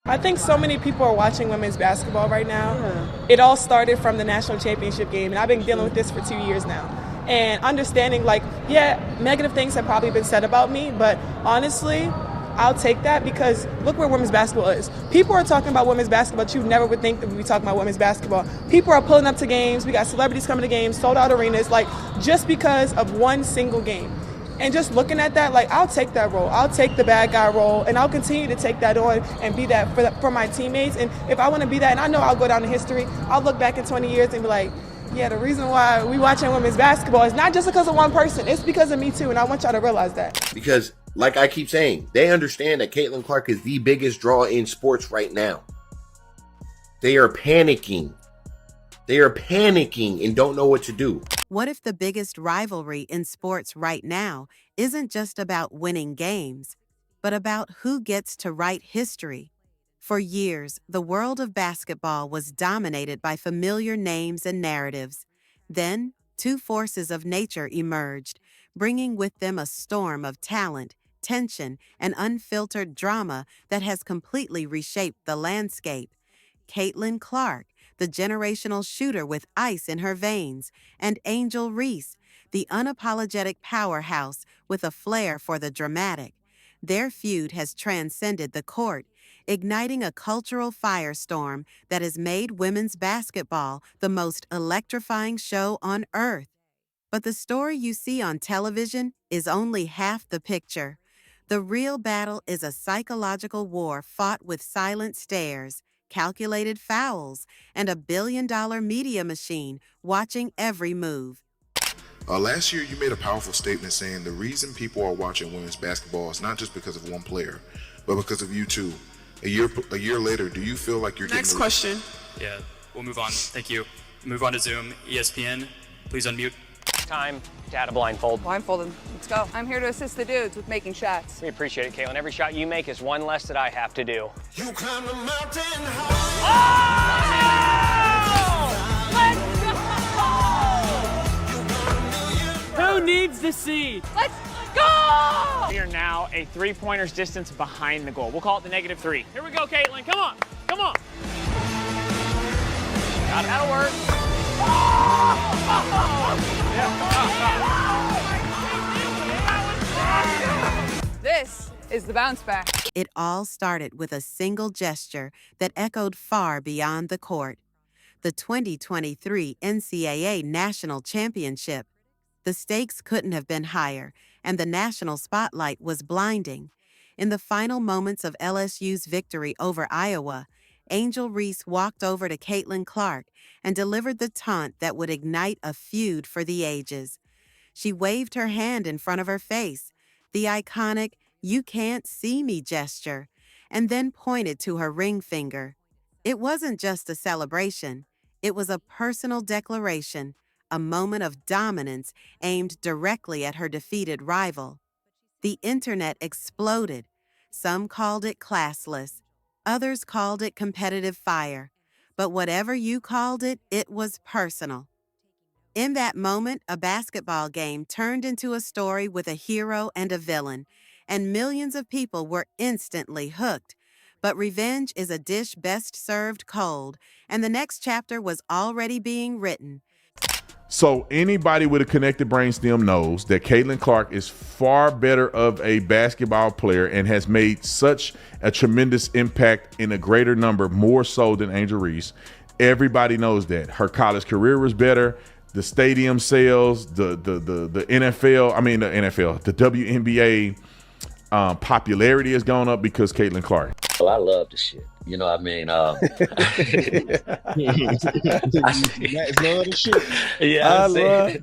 I think so many people are watching women's basketball right now. Yeah. It all started from the national championship game, and I've been dealing with this for 2 years now. And understanding, like, yeah, negative things have probably been said about me, but honestly, I'll take that because look where women's basketball is. People are talking about women's basketball that you never would think that we'd be talking about women's basketball. People are pulling up to games. We got celebrities coming to games, sold out arenas, like, just because of one single game. And just looking at that, like, I'll take that role. I'll take the bad guy role, and I'll continue to take that on and be that for my teammates. And if I want to be that, and I know I'll go down in history, I'll look back in 20 years and be like, yeah, the reason why we watching women's basketball is not just because of one person. It's because of me, too, and I want y'all to realize that. Because, like I keep saying, they understand that Caitlin Clark is the biggest draw in sports right now. They are panicking. They are panicking and don't know what to do. What if the biggest rivalry in sports right now isn't just about winning games, but about who gets to write history? For years, the world of basketball was dominated by familiar names and narratives. Then, two forces of nature emerged, bringing with them a storm of talent, tension, and unfiltered drama that has completely reshaped the landscape. Caitlin Clark, the generational shooter with ice in her veins, and Angel Reese, the unapologetic powerhouse with a flair for the dramatic. Their feud has transcended the court, igniting a cultural firestorm that has made women's basketball the most electrifying show on earth. But the story you see on television is only half the picture. The real battle is a psychological war fought with silent stares, calculated fouls, and a billion-dollar media machine watching every move. Last year, you made a powerful statement saying the reason people are watching women's basketball is not just because of one player, but because of you too. A year later, do you feel like you're Next getting question. Yeah, we'll move on. Thank you. Move on to Zoom. ESPN, please unmute. Time to add a blindfold. Blindfolded. Let's go. I'm here to assist the dudes with making shots. We appreciate it, Caitlin. Every shot you make is one less that I have to do. You climb the mountain Who needs to see? Let's go! We are now a three-pointers distance behind the goal. We'll call it the -3. Here we go, Caitlin. Come on. Come on. That'll work. This is the bounce back. It all started with a single gesture that echoed far beyond the court. The 2023 NCAA National Championship. The stakes couldn't have been higher, and the national spotlight was blinding. In the final moments of LSU's victory over Iowa, Angel Reese walked over to Caitlin Clark and delivered the taunt that would ignite a feud for the ages. She waved her hand in front of her face, the iconic "you can't see me" gesture, and then pointed to her ring finger. It wasn't just a celebration. It was a personal declaration, a moment of dominance aimed directly at her defeated rival. The internet exploded. Some called it classless. Others called it competitive fire. But whatever you called it, it was personal. In that moment, a basketball game turned into a story with a hero and a villain, and millions of people were instantly hooked. But revenge is a dish best served cold, and the next chapter was already being written. So anybody with a connected brainstem knows that Caitlin Clark is far better of a basketball player and has made such a tremendous impact in a greater number, more so than Angel Reese. Everybody knows that. Her college career was better. The stadium sales, the NFL, the WNBA popularity has gone up because Caitlin Clark. Well, I love the shit. You know what I mean? I love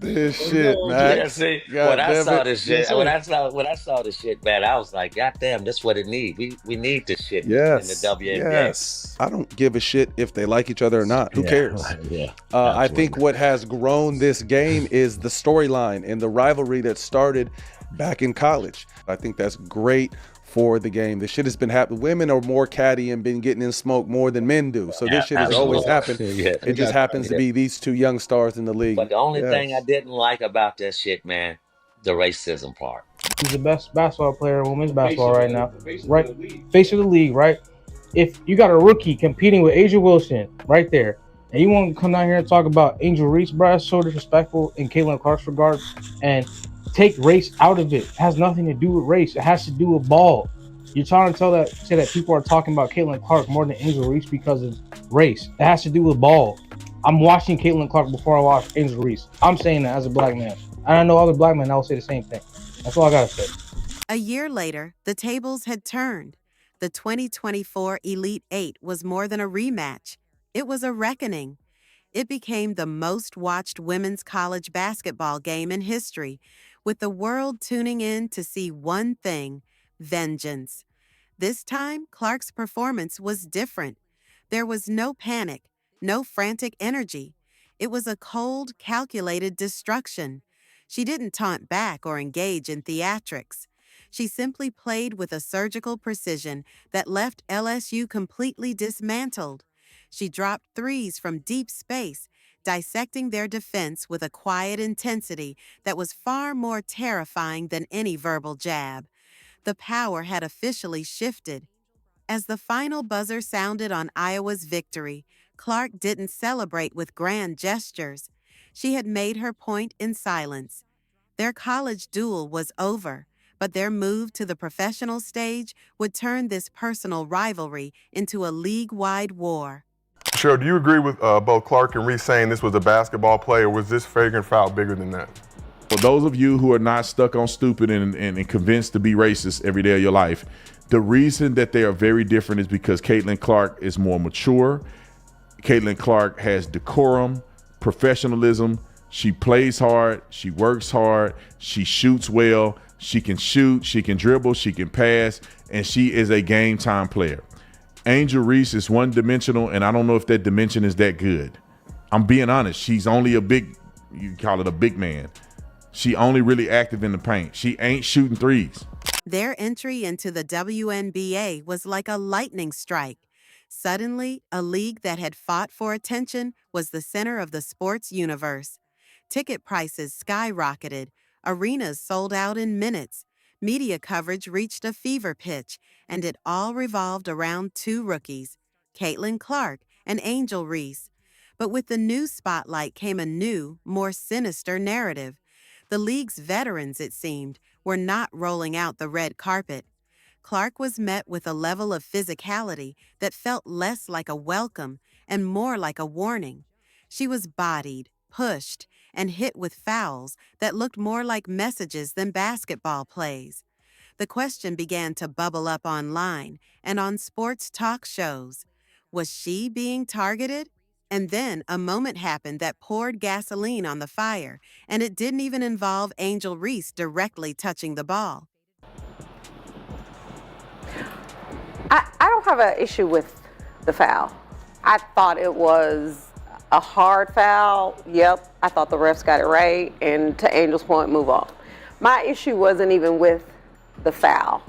this shit, man. Yeah, see, when I saw this shit, man, I was like, God damn, that's what it needs. We need this shit in the WNBA. Yes. I don't give a shit if they like each other or not. Who cares? Yeah. I think what has grown this game is the storyline and the rivalry that started back in college. I think that's great for the game. This shit has been happening. Women are more catty and been getting in smoke more than men do. So this shit has always happened. It just happens to be these two young stars in the league. But the only thing I didn't like about that shit, man, the racism part. He's the best basketball player in women's basketball right now. Right, face of the league, right? if you got a rookie competing with Asia Wilson right there, and you want to come down here and talk about Angel Reese, bro, that's so disrespectful in Caitlin Clark's regard. And take race out of it. It has nothing to do with race. It has to do with ball. You're trying to say that people are talking about Caitlin Clark more than Angel Reese because of race. It has to do with ball. I'm watching Caitlin Clark before I watch Angel Reese. I'm saying that as a black man. And I know other black men that will say the same thing. That's all I gotta say. A year later, the tables had turned. The 2024 Elite Eight was more than a rematch. It was a reckoning. It became the most watched women's college basketball game in history, with the world tuning in to see one thing: vengeance. This time, Clark's performance was different. There was no panic, no frantic energy. It was a cold, calculated destruction. She didn't taunt back or engage in theatrics. She simply played with a surgical precision that left LSU completely dismantled. She dropped threes from deep space, dissecting their defense with a quiet intensity that was far more terrifying than any verbal jab. The power had officially shifted. As the final buzzer sounded on Iowa's victory, Clark didn't celebrate with grand gestures. She had made her point in silence. Their college duel was over, but their move to the professional stage would turn this personal rivalry into a league-wide war. Cheryl, do you agree with both Clark and Reese saying this was a basketball play, or was this flagrant foul bigger than that? For those of you who are not stuck on stupid and convinced to be racist every day of your life, the reason that they are very different is because Caitlin Clark is more mature. Caitlin Clark has decorum, professionalism. She plays hard. She works hard. She shoots well. She can shoot. She can dribble. She can pass. And she is a game time player. Angel Reese is one-dimensional, and I don't know if that dimension is that good. I'm being honest. She's only a big, you call it a big man. She only really active in the paint. She ain't shooting threes. Their entry into the WNBA was like a lightning strike. Suddenly, a league that had fought for attention was the center of the sports universe. Ticket prices skyrocketed. Arenas sold out in minutes. Media coverage reached a fever pitch, and it all revolved around two rookies, Caitlin Clark and Angel Reese. But with the new spotlight came a new, more sinister narrative. The league's veterans, it seemed, were not rolling out the red carpet. Clark was met with a level of physicality that felt less like a welcome and more like a warning. She was bodied, pushed, and hit with fouls that looked more like messages than basketball plays. The question began to bubble up online and on sports talk shows. Was she being targeted? And then a moment happened that poured gasoline on the fire, and it didn't even involve Angel Reese directly touching the ball. I don't have an issue with the foul. I thought it was a hard foul. Yep, I thought the refs got it right, and to Angel's point, move on. My issue wasn't even with the foul,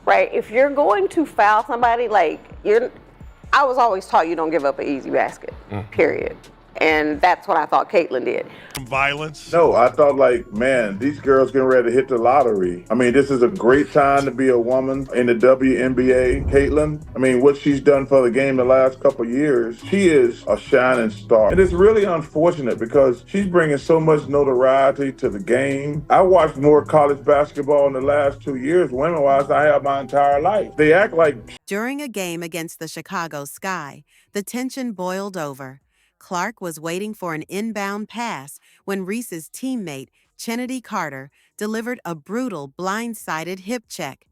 right? If you're going to foul somebody, I was always taught you don't give up an easy basket, period. And that's what I thought Caitlin did. Violence? No, I thought man, these girls getting ready to hit the lottery. I mean, this is a great time to be a woman in the WNBA. Caitlin, what she's done for the game the last couple of years, she is a shining star. And it's really unfortunate because she's bringing so much notoriety to the game. I watched more college basketball in the last 2 years, women-wise, than I have my entire life. They act like... During a game against the Chicago Sky, the tension boiled over. Clark was waiting for an inbound pass when Reese's teammate, Chennedy Carter, delivered a brutal, blindsided hip check.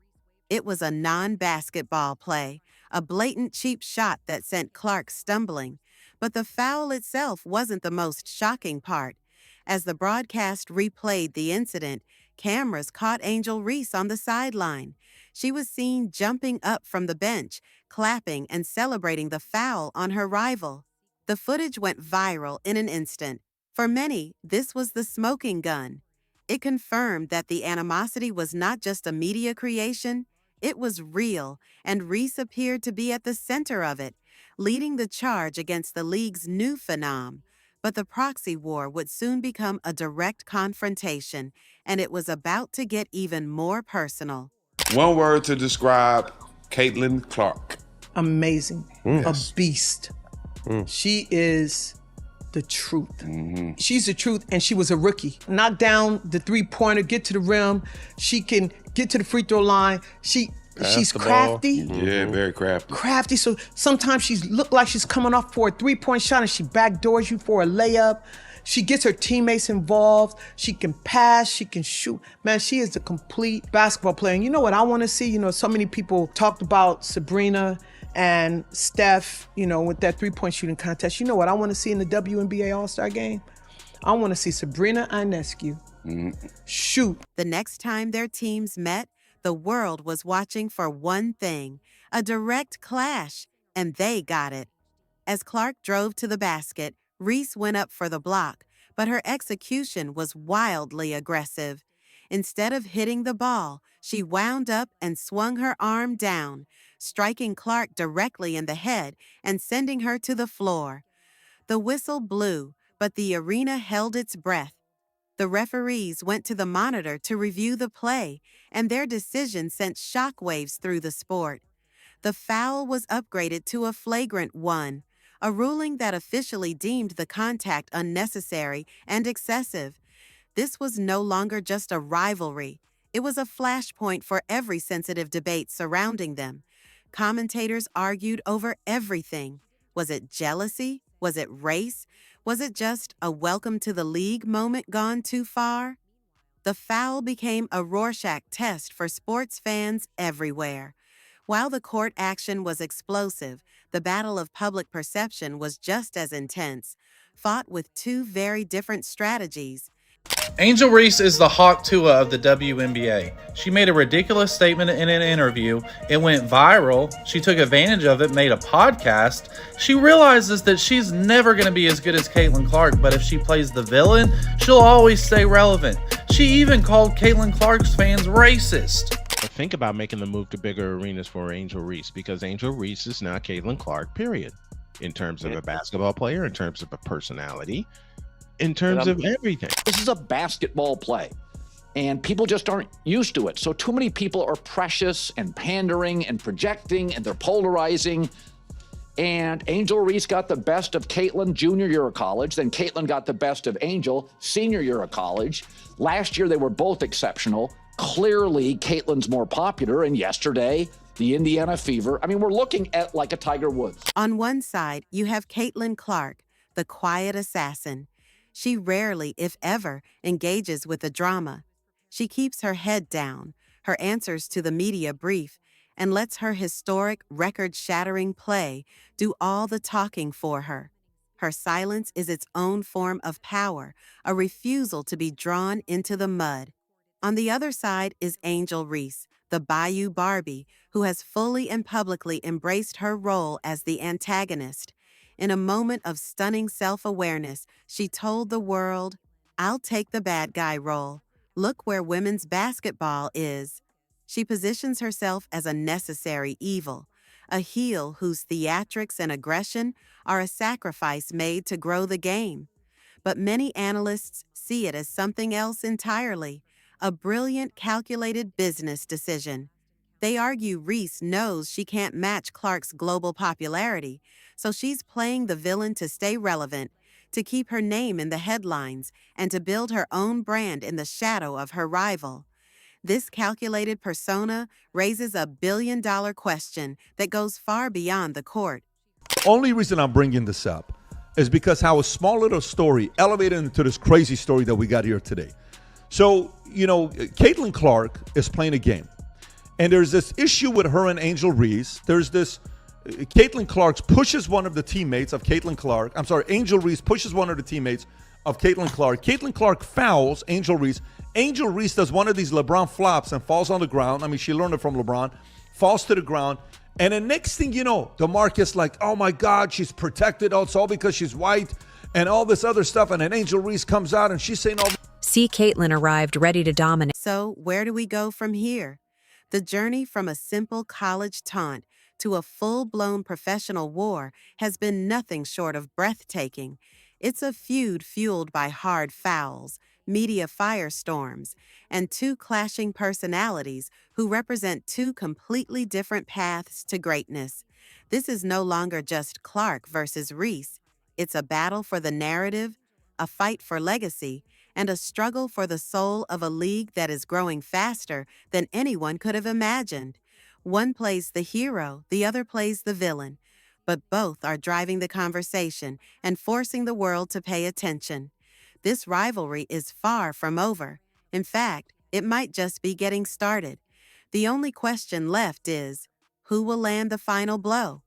It was a non-basketball play, a blatant cheap shot that sent Clark stumbling. But the foul itself wasn't the most shocking part. As the broadcast replayed the incident, cameras caught Angel Reese on the sideline. She was seen jumping up from the bench, clapping and celebrating the foul on her rival. The footage went viral in an instant. For many, this was the smoking gun. It confirmed that the animosity was not just a media creation, it was real, and Reese appeared to be at the center of it, leading the charge against the league's new phenom. But the proxy war would soon become a direct confrontation, and it was about to get even more personal. One word to describe Caitlin Clark. amazing, a beast. She is the truth. She's the truth, and she was a rookie. Knock down the three-pointer, get to the rim. She can get to the free throw line. She's crafty. Yeah, very crafty. Crafty, so sometimes she look like she's coming off for a three-point shot and she backdoors you for a layup. She gets her teammates involved. She can pass, she can shoot. Man, she is the complete basketball player. And you know what I want to see? You know, so many people talked about Sabrina and Steph, you know, with that three-point shooting contest. You know what I want to see in the WNBA All-Star game? I want to see Sabrina Ionescu shoot. The next time their teams met, the world was watching for one thing, a direct clash, and they got it. As Clark drove to the basket, Reese went up for the block, but her execution was wildly aggressive. Instead of hitting the ball, she wound up and swung her arm down, striking Clark directly in the head and sending her to the floor. The whistle blew, but the arena held its breath. The referees went to the monitor to review the play, and their decision sent shockwaves through the sport. The foul was upgraded to a flagrant one, a ruling that officially deemed the contact unnecessary and excessive. This was no longer just a rivalry. It was a flashpoint for every sensitive debate surrounding them. Commentators argued over everything. Was it jealousy? Was it race? Was it just a welcome to the league moment gone too far? The foul became a Rorschach test for sports fans everywhere. While the court action was explosive, the battle of public perception was just as intense, fought with two very different strategies. Angel Reese is the Hawk Tua of the WNBA. She made a ridiculous statement in an interview. It went viral. She took advantage of it, made a podcast. She realizes that she's never going to be as good as Caitlin Clark, but if she plays the villain, she'll always stay relevant. She even called Caitlin Clark's fans racist. Think about making the move to bigger arenas for Angel Reese, because Angel Reese is not Caitlin Clark, period. In terms of a basketball player, in terms of a personality, in terms of everything. This is a basketball play, and people just aren't used to it. So too many people are precious and pandering and projecting, and they're polarizing. And Angel Reese got the best of Caitlin junior year of college. Then Caitlin got the best of Angel senior year of college. Last year, they were both exceptional. Clearly, Caitlin's more popular. And yesterday, the Indiana Fever. I mean, we're looking at like a Tiger Woods. On one side, you have Caitlin Clark, the quiet assassin. She rarely, if ever, engages with the drama. She keeps her head down, her answers to the media brief, and lets her historic, record-shattering play do all the talking for her. Her silence is its own form of power, a refusal to be drawn into the mud. On the other side is Angel Reese, the Bayou Barbie, who has fully and publicly embraced her role as the antagonist. In a moment of stunning self-awareness, she told the world, "I'll take the bad guy role. Look where women's basketball is." She positions herself as a necessary evil, a heel whose theatrics and aggression are a sacrifice made to grow the game. But many analysts see it as something else entirely, a brilliant, calculated business decision. They argue Reese knows she can't match Clark's global popularity, so she's playing the villain to stay relevant, to keep her name in the headlines, and to build her own brand in the shadow of her rival. This calculated persona raises a billion-dollar question that goes far beyond the court. Only reason I'm bringing this up is because how a small little story elevated into this crazy story that we got here today. So, you know, Caitlin Clark is playing a game. And there's this issue with her and Angel Reese. There's this, Caitlin Clark pushes one of the teammates of Caitlin Clark. I'm sorry, Angel Reese pushes one of the teammates of Caitlin Clark. Caitlin Clark fouls Angel Reese. Angel Reese does one of these LeBron flops and falls on the ground. I mean, she learned it from LeBron. Falls to the ground. And the next thing you know, DeMarcus like, oh my God, she's protected. Oh, it's all because she's white and all this other stuff. And then Angel Reese comes out and she's saying all this. See, Caitlin arrived ready to dominate. So where do we go from here? The journey from a simple college taunt to a full-blown professional war has been nothing short of breathtaking. It's a feud fueled by hard fouls, media firestorms, and two clashing personalities who represent two completely different paths to greatness. This is no longer just Clark versus Reese. It's a battle for the narrative, a fight for legacy, and a struggle for the soul of a league that is growing faster than anyone could have imagined. One plays the hero, the other plays the villain, but both are driving the conversation and forcing the world to pay attention. This rivalry is far from over. In fact, it might just be getting started. The only question left is, who will land the final blow?